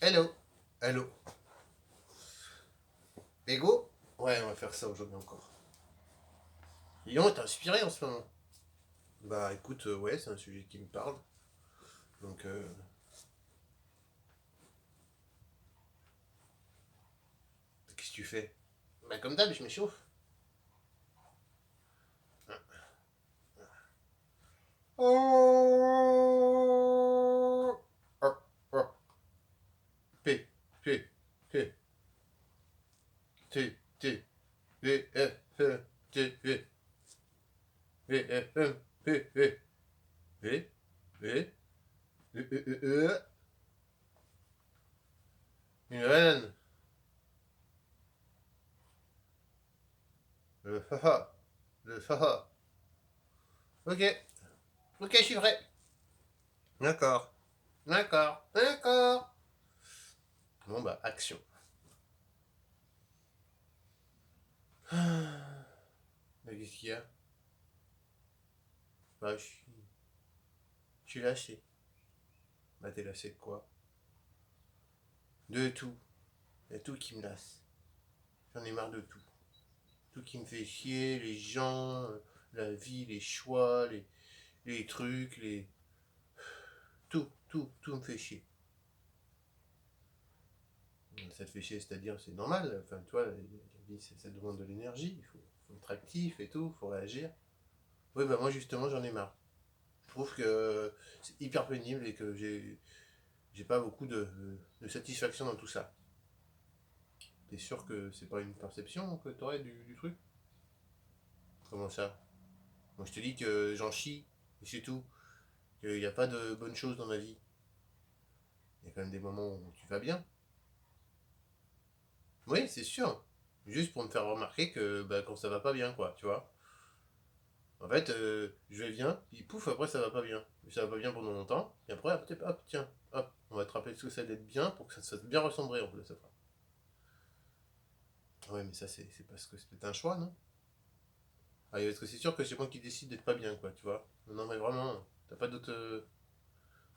Hello. Hello. Lego. Ouais, on va faire ça aujourd'hui encore. Lyon, t'es inspiré en ce moment. Bah écoute, ouais, c'est un sujet qui me parle. Donc, qu'est-ce que tu fais? Bah comme d'hab, je m'échauffe. Oh. Oh, oh. P, P, P, T, T, V, F, F, T, V, V, F, M, P, V, V, V, une reine. Le haha. Le haha. Ok. Ok, je suis prêt. D'accord. D'accord. D'accord. Bon bah, action. Mais qu'est-ce qu'il y a? Bah, je suis lassé. Bah, t'es lassé de quoi? De tout. Y a tout qui me lasse. J'en ai marre de tout. Tout qui me fait chier, les gens, la vie, les choix, les trucs, les. Tout me fait chier. Ça te fait chier, c'est-à-dire, c'est normal. Enfin, tu vois, la vie, ça demande de l'énergie. Faut être actif et tout, faut réagir. Oui, bah, moi, justement, j'en ai marre. Je trouve que c'est hyper pénible et que j'ai pas beaucoup de satisfaction dans tout ça. T'es sûr que c'est pas une perception que t'aurais du truc? Comment ça? Moi je te dis que j'en chie, et c'est tout. Qu'il n'y a pas de bonnes choses dans ma vie. Il y a quand même des moments où tu vas bien. Oui, c'est sûr. Juste pour me faire remarquer que bah, quand ça va pas bien, quoi, tu vois. En fait, je vais bien, puis pouf, après ça va pas bien. Ça va pas bien pendant longtemps, et après, hop, tiens, hop, on va te rappeler ce que c'est d'être bien pour que ça te fasse bien ressembler en plus, ça fera. Ouais, mais ça, c'est parce que c'est un choix, non? Ah, parce que c'est sûr que c'est moi qui décide d'être pas bien, quoi, tu vois. Non, mais vraiment, t'as pas d'autre.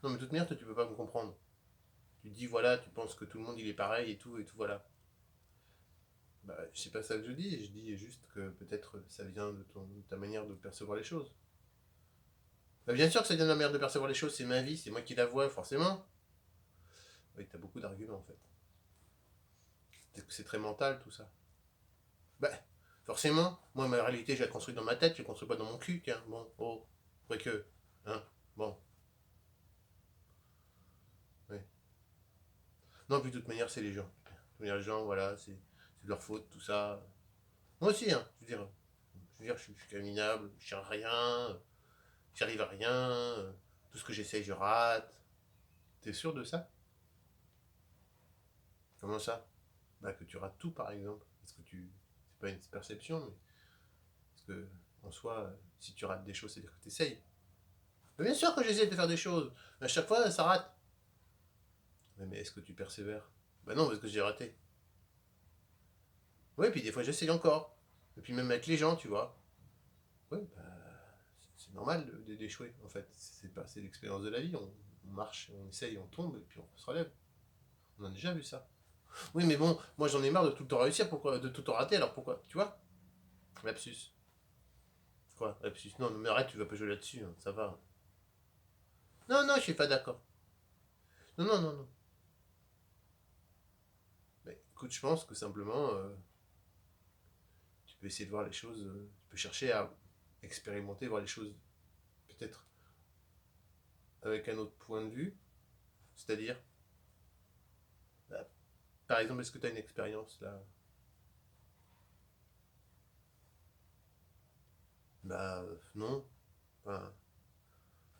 Non, mais de toute manière, toi, tu peux pas me comprendre. Tu dis, voilà, tu penses que tout le monde il est pareil et tout, voilà. Bah, c'est pas ça que je dis, je dis juste que peut-être ça vient de ta manière de percevoir les choses. Bah, bien sûr que ça vient de ma manière de percevoir les choses, c'est ma vie, c'est moi qui la vois, forcément. Oui, t'as beaucoup d'arguments en fait. C'est très mental tout ça. Bah, forcément, moi ma réalité je la construis dans ma tête, je la construis pas dans mon cul, tiens, bon, oh, après que, hein, bon, ouais. Non, puis de toute manière, c'est les gens. De toute manière, les gens, voilà, c'est de leur faute, tout ça. Moi aussi, hein, je suis minable, je tiens à rien, j'arrive à rien, tout ce que j'essaye, je rate. T'es sûr de ça? Comment ça? Bah, que tu rates tout, par exemple. Parce que tu. C'est pas une perception, mais. Parce que, en soi, si tu rates des choses, c'est-à-dire que t'essayes. Mais bien sûr que j'essaie de faire des choses. Mais à chaque fois, ça rate. Mais est-ce que tu persévères? Bah non, parce que j'ai raté. Ouais, puis des fois, j'essaye encore. Et puis même avec les gens, tu vois. Ouais, bah. C'est normal d'échouer, en fait. C'est pas, c'est l'expérience de la vie. On marche, on essaye, on tombe, et puis on se relève. On a déjà vu ça. Oui, mais bon, moi j'en ai marre de tout le temps réussir, pourquoi, de tout le temps rater, alors pourquoi? Tu vois? Lapsus. Quoi? Lapsus. Non, non, mais arrête, tu vas pas jouer là-dessus, hein, ça va. Non, non, je suis pas d'accord. Non, non, non, non. Mais écoute, je pense que simplement, tu peux essayer de voir les choses, tu peux chercher à expérimenter, voir les choses peut-être avec un autre point de vue. C'est-à-dire, bah, par exemple, est-ce que tu as une expérience là? Bah, non. Enfin,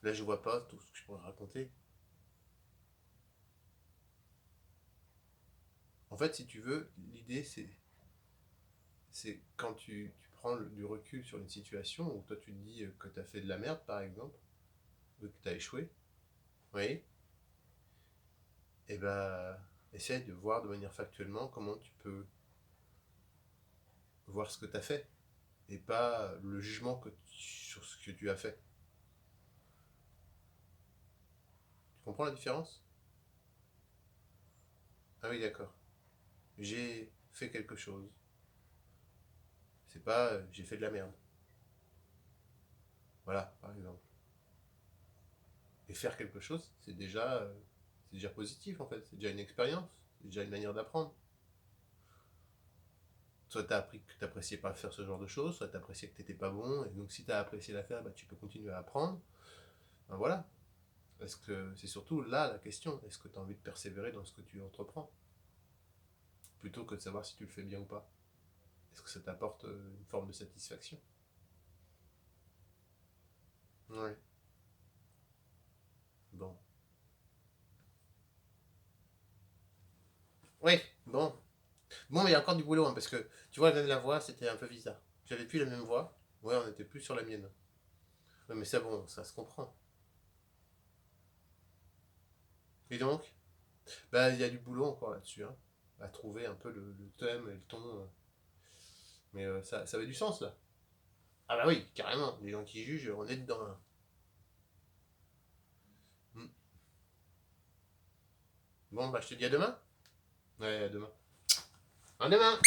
là, je vois pas tout ce que je pourrais raconter. En fait, si tu veux, l'idée, c'est quand tu prends du recul sur une situation où toi tu te dis que tu as fait de la merde, par exemple, ou que tu as échoué, oui, et ben, essaye de voir de manière factuellement comment tu peux voir ce que tu as fait, et pas le jugement sur ce que tu as fait. Tu comprends la différence? Ah oui, d'accord. J'ai fait quelque chose. C'est pas j'ai fait de la merde. Voilà, par exemple. Et faire quelque chose, c'est déjà positif en fait. C'est déjà une expérience. C'est déjà une manière d'apprendre. Soit t'as appris que t'appréciais pas faire ce genre de choses, soit t'appréciais que t'étais pas bon, et donc si t'as apprécié la faire, bah, tu peux continuer à apprendre. Ben voilà. Est-ce que c'est surtout là la question? Est-ce que tu as envie de persévérer dans ce que tu entreprends? Plutôt que de savoir si tu le fais bien ou pas. Est-ce que ça t'apporte une forme de satisfaction? Ouais. Bon. Oui, bon. Bon, mais il y a encore du boulot, hein, parce que, tu vois, même la voix, c'était un peu bizarre. J'avais plus la même voix. Ouais, on n'était plus sur la mienne. Ouais, mais ça, bon, ça se comprend. Et donc, bah, il y a du boulot encore là-dessus, hein, à trouver un peu le thème et le ton. Mais ça avait du sens, là. Ah bah oui, carrément. Les gens qui jugent, on est dedans, là. Hmm. Bon, bah, je te dis à demain. Ouais, à demain. À demain!